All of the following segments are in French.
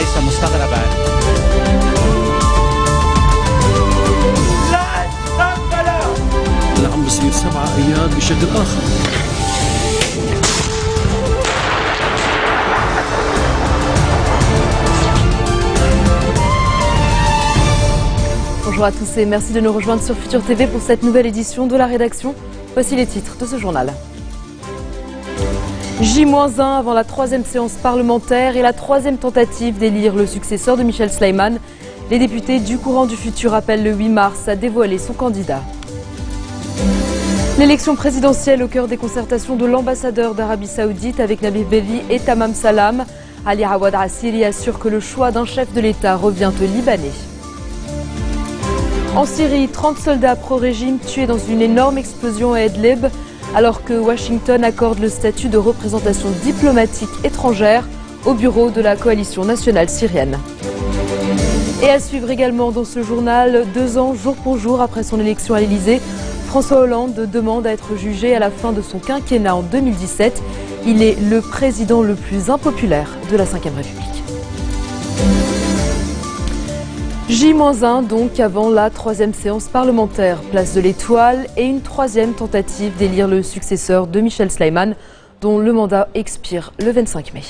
ليس مستغربا. اللي عم بصير 7 اياد بشكل اخر. Bonjour à tous et merci de nous rejoindre sur Futur TV pour cette nouvelle édition de la rédaction. Voici les titres de ce journal. J-1 avant la 3e séance parlementaire et la 3e tentative d'élire le successeur de Michel Sleiman. Les députés du Courant du Futur appellent le 8 mars à dévoiler son candidat. L'élection présidentielle au cœur des concertations de l'ambassadeur d'Arabie Saoudite avec Nabih Berri et Tamam Salam. Ali Awad Assiri assure que le choix d'un chef de l'État revient aux Libanais. En Syrie, 30 soldats pro-régime tués dans une énorme explosion à Idlib, alors que Washington accorde le statut de représentation diplomatique étrangère au bureau de la coalition nationale syrienne. Et à suivre également dans ce journal, 2 ans jour pour jour après son élection à l'Élysée, François Hollande demande à être jugé à la fin de son quinquennat en 2017. Il est le président le plus impopulaire de la Ve République. J-1 donc avant la 3e séance parlementaire, place de l'Étoile, et une 3e tentative d'élire le successeur de Michel Sleiman, dont le mandat expire le 25 mai.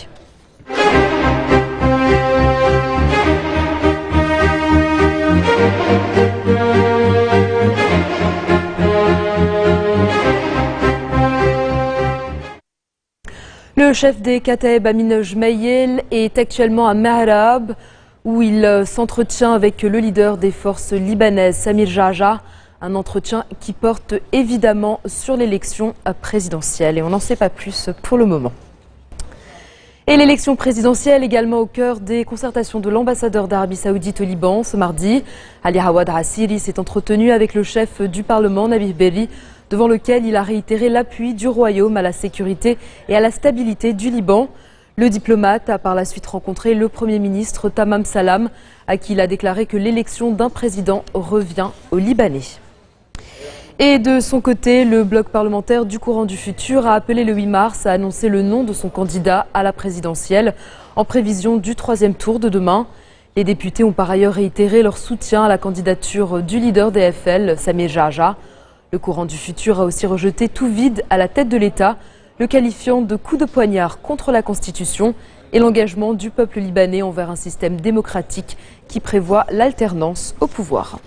Le chef des Kataeb Amin Jmeil est actuellement à Mahrab, où il s'entretient avec le leader des forces libanaises, Samir Jaja, un entretien qui porte évidemment sur l'élection présidentielle. Et on n'en sait pas plus pour le moment. Et l'élection présidentielle également au cœur des concertations de l'ambassadeur d'Arabie Saoudite au Liban ce mardi. Ali Awad Assiri s'est entretenu avec le chef du Parlement, Nabih Berri, devant lequel il a réitéré l'appui du Royaume à la sécurité et à la stabilité du Liban. Le diplomate a par la suite rencontré le Premier ministre Tamam Salam, à qui il a déclaré que l'élection d'un président revient aux Libanais. Et de son côté, le bloc parlementaire du Courant du Futur a appelé le 8 mars à annoncer le nom de son candidat à la présidentielle en prévision du 3e tour de demain. Les députés ont par ailleurs réitéré leur soutien à la candidature du leader des FL, Samir Jaja. Le Courant du Futur a aussi rejeté tout vide à la tête de l'État, le qualifiant de coup de poignard contre la Constitution et l'engagement du peuple libanais envers un système démocratique qui prévoit l'alternance au pouvoir.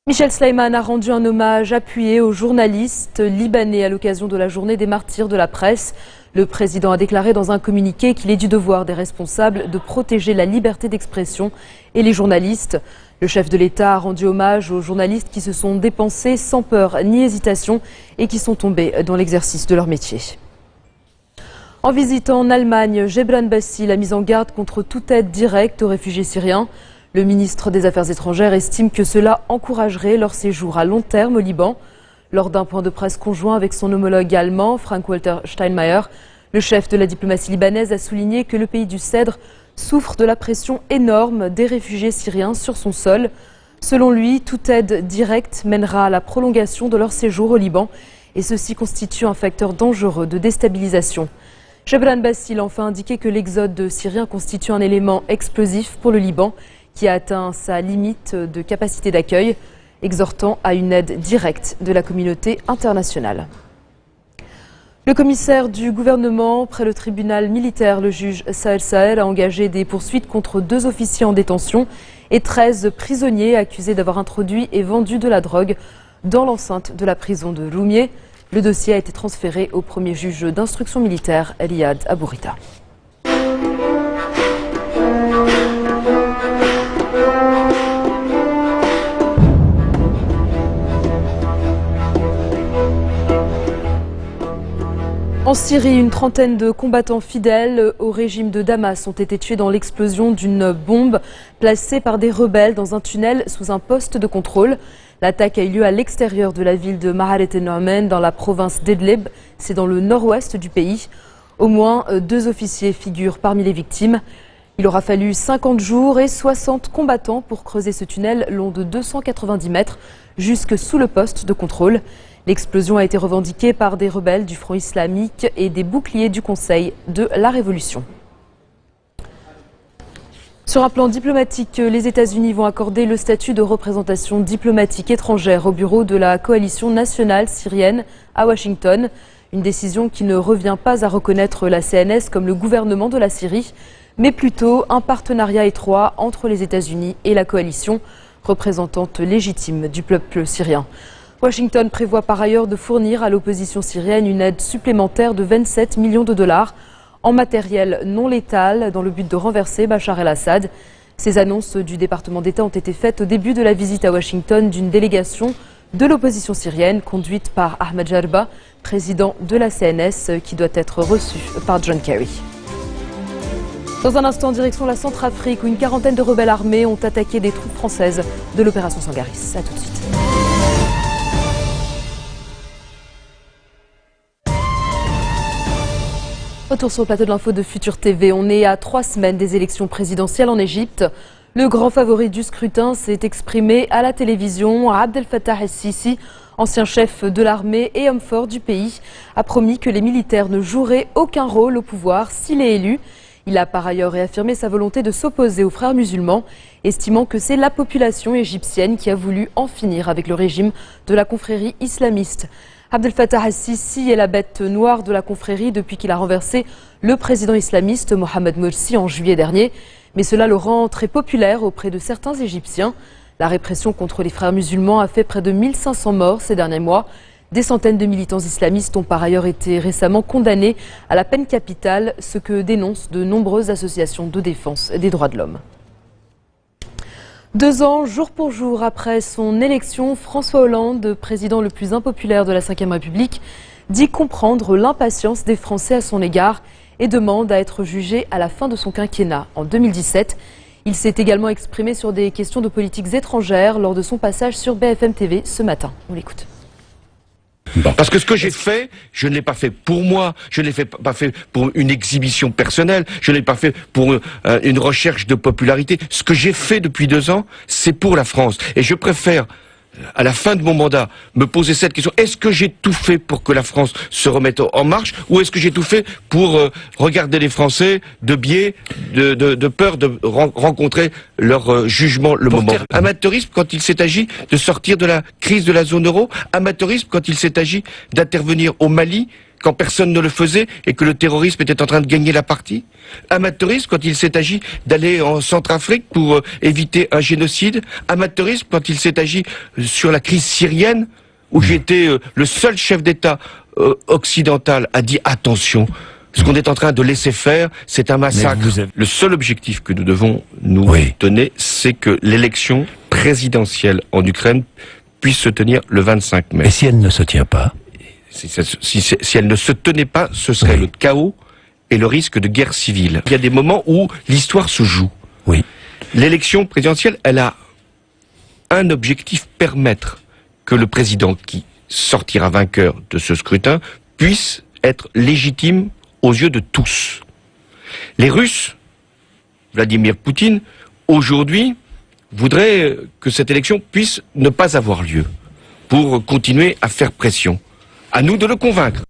Michel Sleiman a rendu un hommage appuyé aux journalistes libanais à l'occasion de la journée des martyrs de la presse. Le président a déclaré dans un communiqué qu'il est du devoir des responsables de protéger la liberté d'expression et les journalistes. Le chef de l'État a rendu hommage aux journalistes qui se sont dépensés sans peur ni hésitation et qui sont tombés dans l'exercice de leur métier. En visitant en Allemagne, Gebran Bassil a mis en garde contre toute aide directe aux réfugiés syriens. Le ministre des Affaires étrangères estime que cela encouragerait leur séjour à long terme au Liban. Lors d'un point de presse conjoint avec son homologue allemand, Frank-Walter Steinmeier, le chef de la diplomatie libanaise a souligné que le pays du Cèdre souffre de la pression énorme des réfugiés syriens sur son sol. Selon lui, toute aide directe mènera à la prolongation de leur séjour au Liban et ceci constitue un facteur dangereux de déstabilisation. Gebran Bassil a enfin indiqué que l'exode de Syriens constitue un élément explosif pour le Liban qui a atteint sa limite de capacité d'accueil, exhortant à une aide directe de la communauté internationale. Le commissaire du gouvernement près le tribunal militaire, le juge Saher Saher, a engagé des poursuites contre 2 officiers en détention et 13 prisonniers accusés d'avoir introduit et vendu de la drogue dans l'enceinte de la prison de Roumieh. Le dossier a été transféré au premier juge d'instruction militaire, Riyad Abourita. En Syrie, une trentaine de combattants fidèles au régime de Damas ont été tués dans l'explosion d'une bombe placée par des rebelles dans un tunnel sous un poste de contrôle. L'attaque a eu lieu à l'extérieur de la ville de Maharet-e-Noamen dans la province d'Idlib. C'est dans le nord-ouest du pays. Au moins 2 officiers figurent parmi les victimes. Il aura fallu 50 jours et 60 combattants pour creuser ce tunnel long de 290 mètres jusque sous le poste de contrôle. L'explosion a été revendiquée par des rebelles du Front islamique et des boucliers du Conseil de la Révolution. Sur un plan diplomatique, les États-Unis vont accorder le statut de représentation diplomatique étrangère au bureau de la coalition nationale syrienne à Washington. Une décision qui ne revient pas à reconnaître la CNS comme le gouvernement de la Syrie, mais plutôt un partenariat étroit entre les États-Unis et la coalition, représentante légitime du peuple syrien. Washington prévoit par ailleurs de fournir à l'opposition syrienne une aide supplémentaire de 27 millions de dollars en matériel non létal dans le but de renverser Bachar el-Assad. Ces annonces du département d'État ont été faites au début de la visite à Washington d'une délégation de l'opposition syrienne conduite par Ahmed Jarba, président de la CNS, qui doit être reçu par John Kerry. Dans un instant, direction la Centrafrique où une quarantaine de rebelles armés ont attaqué des troupes françaises de l'opération Sangaris. A tout de suite. Retour sur le plateau de l'info de Futur TV. On est à 3 semaines des élections présidentielles en Égypte. Le grand favori du scrutin s'est exprimé à la télévision. Abdel Fattah el-Sisi, ancien chef de l'armée et homme fort du pays, a promis que les militaires ne joueraient aucun rôle au pouvoir s'il est élu. Il a par ailleurs réaffirmé sa volonté de s'opposer aux frères musulmans, estimant que c'est la population égyptienne qui a voulu en finir avec le régime de la confrérie islamiste. Abdel Fattah el-Sisi est la bête noire de la confrérie depuis qu'il a renversé le président islamiste Mohamed Morsi en juillet dernier. Mais cela le rend très populaire auprès de certains Égyptiens. La répression contre les frères musulmans a fait près de 1500 morts ces derniers mois. Des centaines de militants islamistes ont par ailleurs été récemment condamnés à la peine capitale, ce que dénoncent de nombreuses associations de défense des droits de l'homme. 2 ans, jour pour jour après son élection, François Hollande, président le plus impopulaire de la Ve République, dit comprendre l'impatience des Français à son égard et demande à être jugé à la fin de son quinquennat en 2017. Il s'est également exprimé sur des questions de politiques étrangères lors de son passage sur BFM TV ce matin. On l'écoute. Parce que ce que j'ai fait, je ne l'ai pas fait pour moi, je ne l'ai pas fait pour une exhibition personnelle, je ne l'ai pas fait pour une recherche de popularité. Ce que j'ai fait depuis 2 ans, c'est pour la France. Et je préfère, à la fin de mon mandat, me poser cette question. Est-ce que j'ai tout fait pour que la France se remette en marche, ou est-ce que j'ai tout fait pour regarder les Français de biais, de peur de rencontrer leur jugement le moment. Amateurisme quand il s'est agi de sortir de la crise de la zone euro, amateurisme quand il s'est agi d'intervenir au Mali quand personne ne le faisait et que le terrorisme était en train de gagner la partie. Amateurisme quand il s'est agi d'aller en Centrafrique pour éviter un génocide. Amateurisme quand il s'est agi sur la crise syrienne où j'étais le seul chef d'État occidental a dit attention. Ce qu'on est en train de laisser faire, c'est un massacre. Le seul objectif que nous devons nous donner, c'est que l'élection présidentielle en Ukraine puisse se tenir le 25 mai. Et si elle ne se tient pas? Si elle ne se tenait pas, ce serait le chaos et le risque de guerre civile. Il y a des moments où l'histoire se joue. Oui. L'élection présidentielle, elle a un objectif, permettre que le président qui sortira vainqueur de ce scrutin puisse être légitime aux yeux de tous. Les Russes, Vladimir Poutine, aujourd'hui, voudraient que cette élection puisse ne pas avoir lieu pour continuer à faire pression. À nous de le convaincre.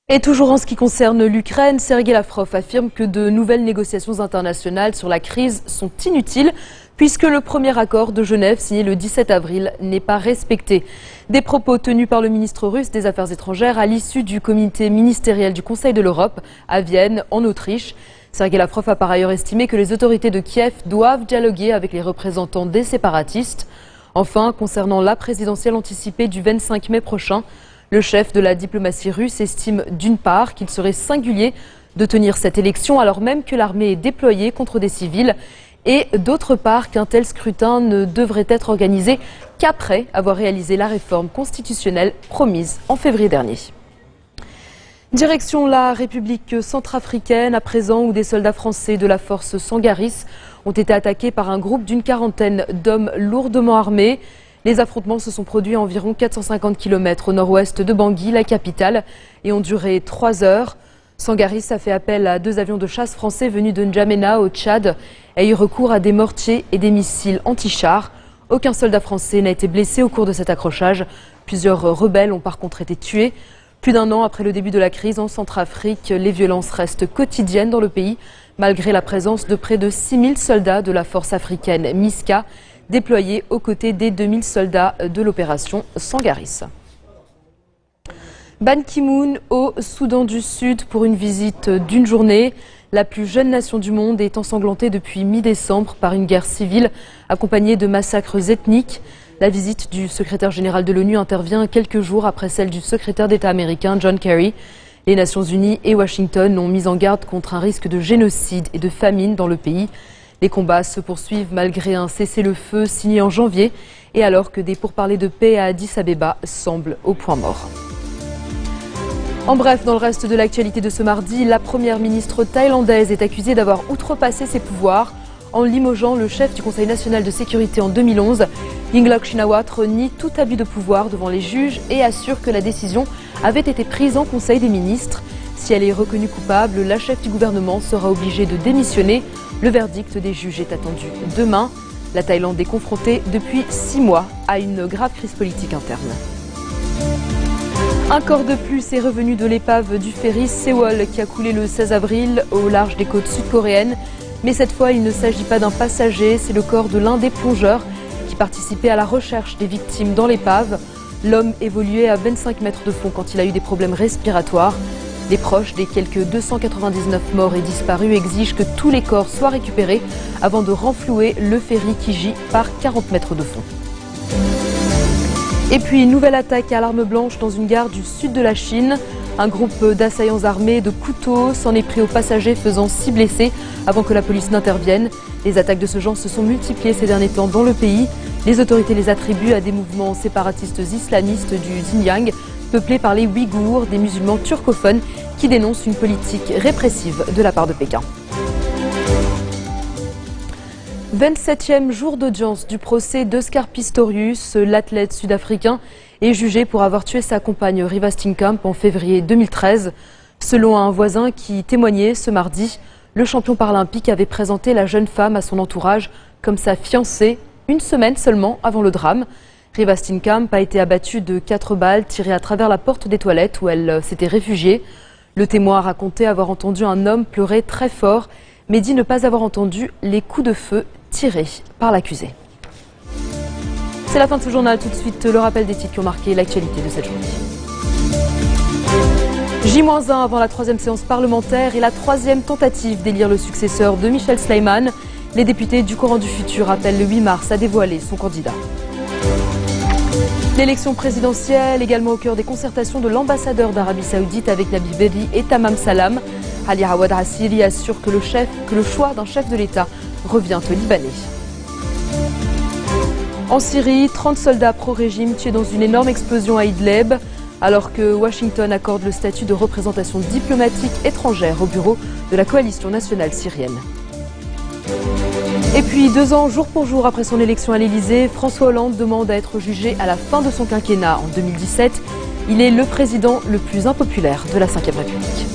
Et toujours en ce qui concerne l'Ukraine, Sergei Lavrov affirme que de nouvelles négociations internationales sur la crise sont inutiles puisque le premier accord de Genève signé le 17 avril n'est pas respecté. Des propos tenus par le ministre russe des Affaires étrangères à l'issue du comité ministériel du Conseil de l'Europe à Vienne, en Autriche. Sergei Lavrov a par ailleurs estimé que les autorités de Kiev doivent dialoguer avec les représentants des séparatistes. Enfin, concernant la présidentielle anticipée du 25 mai prochain, le chef de la diplomatie russe estime d'une part qu'il serait singulier de tenir cette élection alors même que l'armée est déployée contre des civils et d'autre part qu'un tel scrutin ne devrait être organisé qu'après avoir réalisé la réforme constitutionnelle promise en février dernier. Direction la République centrafricaine à présent où des soldats français de la force Sangaris ont été attaqués par un groupe d'une quarantaine d'hommes lourdement armés. Les affrontements se sont produits à environ 450 km au nord-ouest de Bangui, la capitale, et ont duré 3 heures. Sangaris a fait appel à 2 avions de chasse français venus de N'Djamena au Tchad et a eu recours à des mortiers et des missiles anti-chars. Aucun soldat français n'a été blessé au cours de cet accrochage. Plusieurs rebelles ont par contre été tués. Plus d'1 an après le début de la crise en Centrafrique, les violences restent quotidiennes dans le pays, malgré la présence de près de 6000 soldats de la force africaine MISCA, déployés aux côtés des 2000 soldats de l'opération Sangaris. Ban Ki-moon au Soudan du Sud pour une visite d'1 journée. La plus jeune nation du monde est ensanglantée depuis mi-décembre par une guerre civile accompagnée de massacres ethniques. La visite du secrétaire général de l'ONU intervient quelques jours après celle du secrétaire d'État américain John Kerry. Les Nations Unies et Washington ont mis en garde contre un risque de génocide et de famine dans le pays. Les combats se poursuivent malgré un cessez-le-feu signé en janvier et alors que des pourparlers de paix à Addis Abeba semblent au point mort. En bref, dans le reste de l'actualité de ce mardi, la première ministre thaïlandaise est accusée d'avoir outrepassé ses pouvoirs en limogeant le chef du Conseil national de sécurité en 2011. Yingluck Shinawatra renie tout abus de pouvoir devant les juges et assure que la décision avait été prise en Conseil des ministres. Si elle est reconnue coupable, la chef du gouvernement sera obligée de démissionner. Le verdict des juges est attendu demain. La Thaïlande est confrontée depuis 6 mois à une grave crise politique interne. Un corps de plus est revenu de l'épave du ferry Sewol qui a coulé le 16 avril au large des côtes sud-coréennes. Mais cette fois, il ne s'agit pas d'un passager, c'est le corps de l'un des plongeurs qui participait à la recherche des victimes dans l'épave. L'homme évoluait à 25 mètres de fond quand il a eu des problèmes respiratoires. Les proches des quelques 299 morts et disparus exigent que tous les corps soient récupérés avant de renflouer le ferry qui gît par 40 mètres de fond. Et puis, nouvelle attaque à l'arme blanche dans une gare du sud de la Chine. Un groupe d'assaillants armés de couteaux s'en est pris aux passagers, faisant 6 blessés avant que la police n'intervienne. Les attaques de ce genre se sont multipliées ces derniers temps dans le pays. Les autorités les attribuent à des mouvements séparatistes islamistes du Xinjiang, peuplés par les Ouïghours, des musulmans turcophones qui dénoncent une politique répressive de la part de Pékin. 27e jour d'audience du procès d'Oscar Pistorius, l'athlète sud-africain est jugé pour avoir tué sa compagne Reeva Steenkamp en février 2013. Selon un voisin qui témoignait ce mardi, le champion paralympique avait présenté la jeune femme à son entourage comme sa fiancée 1 semaine seulement avant le drame. Reeva Steenkamp a été abattue de 4 balles tirées à travers la porte des toilettes où elle s'était réfugiée. Le témoin a raconté avoir entendu un homme pleurer très fort, mais dit ne pas avoir entendu les coups de feu tirés par l'accusé. C'est la fin de ce journal. Tout de suite, le rappel des titres qui ont marqué l'actualité de cette journée. J-1 avant la 3e séance parlementaire et la 3e tentative d'élire le successeur de Michel Sleiman. Les députés du Coran du Futur appellent le 8 mars à dévoiler son candidat. L'élection présidentielle également au cœur des concertations de l'ambassadeur d'Arabie Saoudite avec Nabil Berri et Tamam Salam. Ali Awad Assiri assure que le choix d'un chef de l'État revient aux Libanais. En Syrie, 30 soldats pro-régime tués dans une énorme explosion à Idlib, alors que Washington accorde le statut de représentation diplomatique étrangère au bureau de la coalition nationale syrienne. Et puis 2 ans, jour pour jour après son élection à l'Élysée, François Hollande demande à être jugé à la fin de son quinquennat en 2017. Il est le président le plus impopulaire de la Ve République.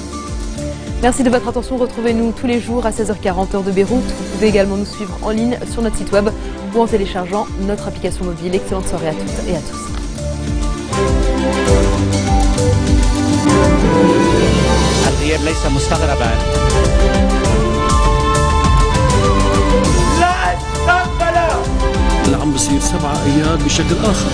Merci de votre attention. Retrouvez-nous tous les jours à 16h40 heure de Beyrouth. Vous pouvez également nous suivre en ligne sur notre site web ou en téléchargeant notre application mobile. Excellente soirée à toutes et à tous. الغياب ليس مستغربا. لا استقبل. اللي عم بصير 7 أيام بشكل آخر.